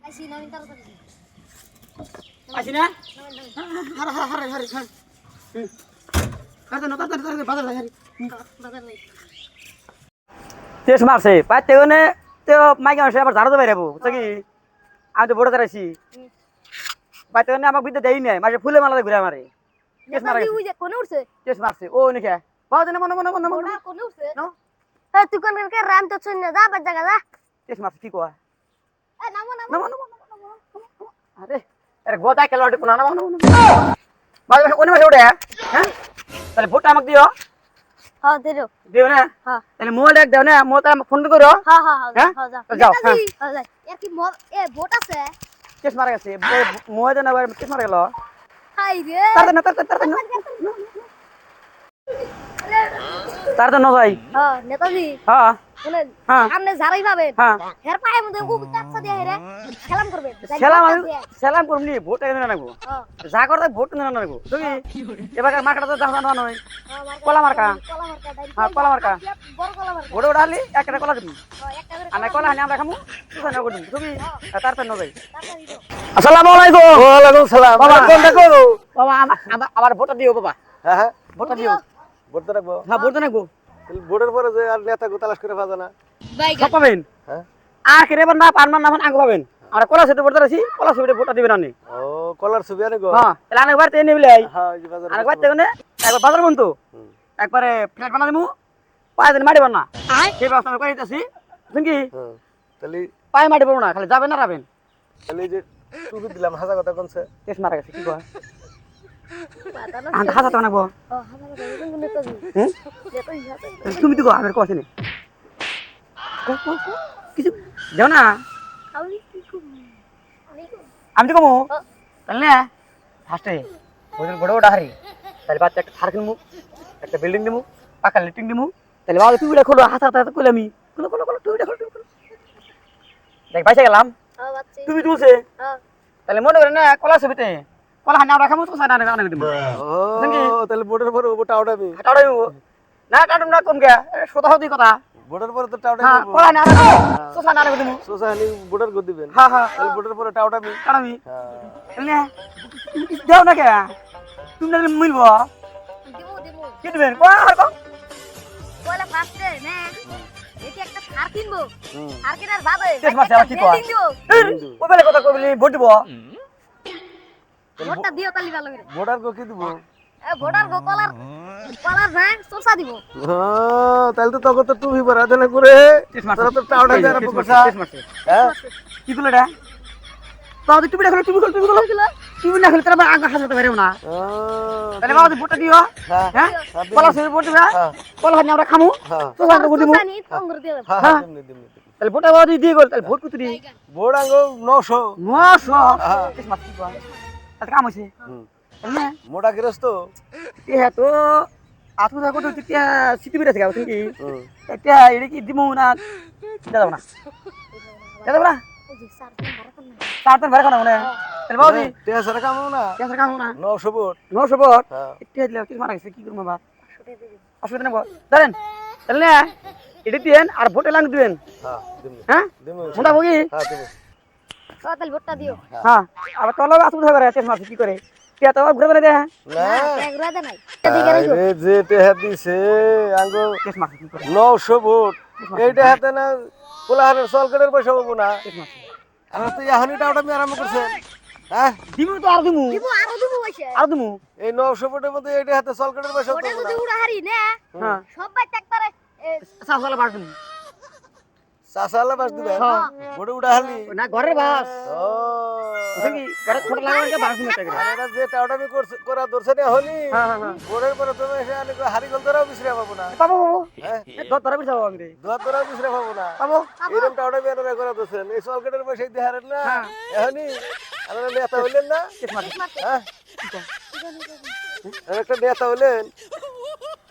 আইছি নমিন তাড়াতাড়ি আইছি না হার হার হার হার হার তাড়াতাড়ি বাজার যাই হারি বাজার নাই তেজ মারছে পাইতে গনে তো মাইকে মারছে আবার ঝাড়ু দেবে রাবো বুঝছো কি আমি তো বড় দাঁড়াইছি পাইতে গনে আমাকে বিদ্যা দেই নাই মাঝে ফুলে মালা ঘুরে মারে তেজ মারা তুই যে কোনে উঠছে তেজ মারছে ও নিকে বাবা জানে মনে মনে মনে মনে ওটা কোনে উঠছে নো এ তুই কোন কে রাম তো শুন না যা বাজ জায়গা যা তেজ মারছে কি কয় এ নামো নামো নমো নমো আরে আরে গোদা কেলাড়ি কোনা নমো নমো বাবা কোনে মাসে উঠে হ্যাঁ তাহলে ভোট আমাকে দিও হ্যাঁ দিও দিও না হ্যাঁ তাহলে মোবাইল এক দাও না মোটা ফোন করো হ্যাঁ হ্যাঁ হ্যাঁ হ্যাঁ যা যাও হ্যাঁ হ্যাঁ যা এর কি এ ভোট আছে কেস মারা গেছে মোবাইল না কেস মারা গেল হাই রে তাড়াতাড়ি ন যাই হ্যাঁ নেতাজি হ্যাঁ শুনেন হ্যাঁ সামনে যারাই পাবেন হ্যাঁ হের পায়ে মধ্যে ও কাচ্চা দিয়ে হেরে খেলাম করবে সেলাম করবি ভোট না নাগবো হ্যাঁ যা করতে ভোট না নাগবো তুমি এবার মার্কাটা তো দেখা না নয় কলা মার্কা হ্যাঁ কলা মার্কা বড় কলা মার্কা ভোট উঠালি একটা কলা দিবি একটা করে আর কলা হানি আমরা খামু তুই না করবি তুমি তাড়াতাড়ি ন যাই তাড়াতাড়ি দাও আসসালামু আলাইকুম ওয়ালাইকুম সালাম বাবা কোন দেখো বাবা আবার ভোটটা দিও বাবা হ্যাঁ হ্যাঁ ভোটটা দিও ভোট তো রাখবো হ্যাঁ ভোট নাগবো ভোটের পরে যে আর নেতা গো তালাশ করে পাবে না সব পাবেন হ্যাঁ আর কেরে না পারমান না আগে পাবেন আর কলা সেতু ভোট আছি কলা সেতু ভোটটা দিবেন আপনি ও কলার ছবি আনে গো হ্যাঁ তাহলে আরেকবার তেনে নিবলে হ্যাঁ ওই যে বাজার আরেকবার তেনে একবার বাজার বন্ধু একবারে ফ্ল্যাট বানা দেবো পায়ে দিন মাটি বানা সেই ব্যবস্থা আমি করে দিতেছি বুঝলেন কি হ্যাঁ তাহলে পায়ে মাটি পাবো না খালি যাবেন না রাবেন তাহলে এই যে টুপি দিলাম হাজা কথা কোনছে কেস মারা গেছে কি কয় পাতা না আমি হাজাতে বানাবো ও হাজার করে নেতাজি হুম নেতাজি হাজার তুমি তো কো আমি কছি না কিছু যাও না আমি কি করব আমি তো কমু তাহলে না ফার্স্টে ওদের বড় বড় হারি তাহলে বাচ্চা একটা থার কিনবো একটা বিল্ডিং দিমু পাকা লিটিং দিমু তাহলে বাবা তুই খোলো হাতে কইলে আমি খোলো খোলো খোলো তুই খোলো দেখ বাইসে গেলাম হ্যাঁ বাচ্চা তুমি তুলছে হ্যাঁ তাহলে মনে করে না কলা ছবিতে কলা হানি আমরা খামু তো সাইড আনে দিব ও তাহলে ভোটের পরে ওটা আউটাবি টাড়াই না টাড়ুম না কোন কে সোদা হদি কথা ভোটের পরে তো টাউটাই হ্যাঁ দেব কলা না তো সাইড আনে দিব সোসাইটি ভোটের গো দিবেন হ্যাঁ হ্যাঁ তাহলে ভোটের পরে টাউটাবি টাড়ামি হ্যাঁ তাহলে দেও না কে তুমি না মিলবো দিমু দিমু কি দিবেন কোয়া কো বলে ফাস্টে নে এটি একটা সার কিনবো হুম সার কেনার ভাবে তেজ মারছে আবার কি কয়? দিব ও বেলে কথা কইলি ভোট দিব ভোটটা দিও তালি ভালো করে ভোটার গো কি দিব এ ভোটার গো কলার কলার ভাই সোসা দিব ও তাহলে তো তখন তো টুপি পরা দেন করে তোরা তো টাউটাই দেন পয়সা হ্যাঁ কি করলো এটা বাবা তুমি দেখো তুমি করো তুমি না খেলে তারা আগে হাসাতে পারবে না ও তাহলে বাবা ভোটটা দিও হ্যাঁ হ্যাঁ কলা সে ভোট দিবা হ্যাঁ কলা হানি আমরা খামু হ্যাঁ তো আমরা ভোট দিব সোসা নি পঙ্গর দিয়ে দেব হ্যাঁ দিমনি তাহলে ভোটটা বাবা দিয়ে গেল তাহলে ভোট কুতুরি ভোট আঙ্গো 900 মশ হ্যাঁ কিস মাছ কি কয় তাহলে কাম হইছে হুম তাহলে মোটা গৃহস্থ এ হ্যাঁ তো আতু থাকো তো তেতিয়া সিটি বিরা থেকে তুমি কি হুম এটা এটা কি দিমু না দাও না দাও না ওই যে সার কিন ভাড়া কোন না তার তো ভাড়া কোনা মনে তাহলে বাবা দি টিয়া সারা কাম না ক্যান্সার কাম না 900 ভোট 900 ভোট হ্যাঁ এটা দিলে কি মারা গেছে কি করব বাবা 500 টাকা দিবি অসুবিধা নেই ধরেন তাহলে না এটা দিবেন আর ভোটে লাং দিবেন হ্যাঁ দিমনি হ্যাঁ দিমু মোটা বগি হ্যাঁ দিমু তাহলে ভোটটা দিও হ্যাঁ আবার তলবে আসু ধরে আছে মাছ কি করে কে তো ঘুরে বেড়ে দেয় না এক রাতে নাই এদিকে রাখো আরে যে টেহা দিছে আঙ্গো কেস মাছ কি করে 900 ভোট এইটা হাতে না কোলাহারের সলকেটের পয়সা পাবো না কেস মাছ আর তো এখনই টাউটা আমি আরম্ভ করছেন হ্যাঁ দিমু তো আর দিমু দিব আরো দিব পয়সা আর দিমু এই 900 ভোটের মধ্যে এইটা হাতে সলকেটের পয়সা ওটা পাবো না যদি উড়া হারি না হ্যাঁ সবাই একবারে সাসালা বাড় দিমু চাচালা বাস দিবেন হ্যাঁ। ভোটে উঠা হালি না ঘরের বাস ও বুঝছেন কি ঘরে ছোট লাগার বাস দিমু টাকা আর এরা যে টাউটামি করা ধরছে না হলি হ্যাঁ হ্যাঁ হ্যাঁ ভোটের পরে তুমি এসে আনি হারি গল ধরাও বিছরে পাবো না পাবো পাবো হ্যাঁ ধরে বিছাবো আমি রে দুয়ার ধরাও বিছরে পাবো না পাবো এরকম টাউটামি এরা করা ধরছেন এই সলকেটের পয়সা দিয়ে হারেন না হ্যাঁ। এখনই আপনারা নেতা হইলেন না কেস মাছ হ্যাঁ আর একটা নেতা হইলেন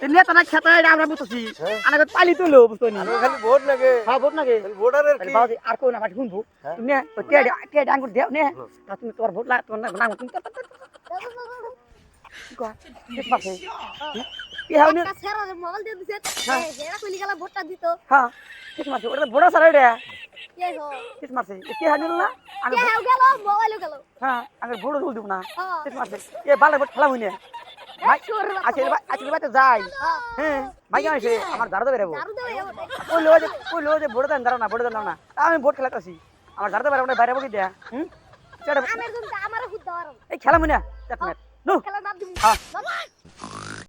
এই নেতা না খেতা এটা আমরা বুঝতেছি হ্যাঁ। আনাকে পালি তুলো বুঝতো নি আর খালি ভোট নাগে হ্যাঁ ভোট নাকি খালি ভোটারের তাহলে কি বাবা আর কোন আমার শুনবো হ্যাঁ। তুমি তো কে আঙ্গুর দেও নে তা তুমি তোমার ভোট লা তোমার নাম তুমি কি কয় কেস মাছ কি হাউনি একটা স্যার মোবাইল দিয়ে দিছে হ্যাঁ। হেরা কইলি গেলা ভোটটা দিত হ্যাঁ কিস মারছে ওটা বড় সারা এটা কে হো কিস মারছে কি হাউনি না আগে কে গেল মোবাইল গেল হ্যাঁ আগে বড় জল দিব না হ্যাঁ কিস মারছে এ বালে বট খেলা হইনে ভাই চোর আজকে বাতে যাই হ্যাঁ ভাই আসে আমার ধারতে বেরাবো দারু দেবে ওই লো যে ভোট দেন দাঁড়া না ভোট দেন না আমি ভোট খেলাতেছি আমার ধারতে বেরাবো না বাইরে বকি দেয়া হুম আমার জন্য আমারে খুদ দাও এই খেলা মনে নো খেলা না দিবি হ্যাঁ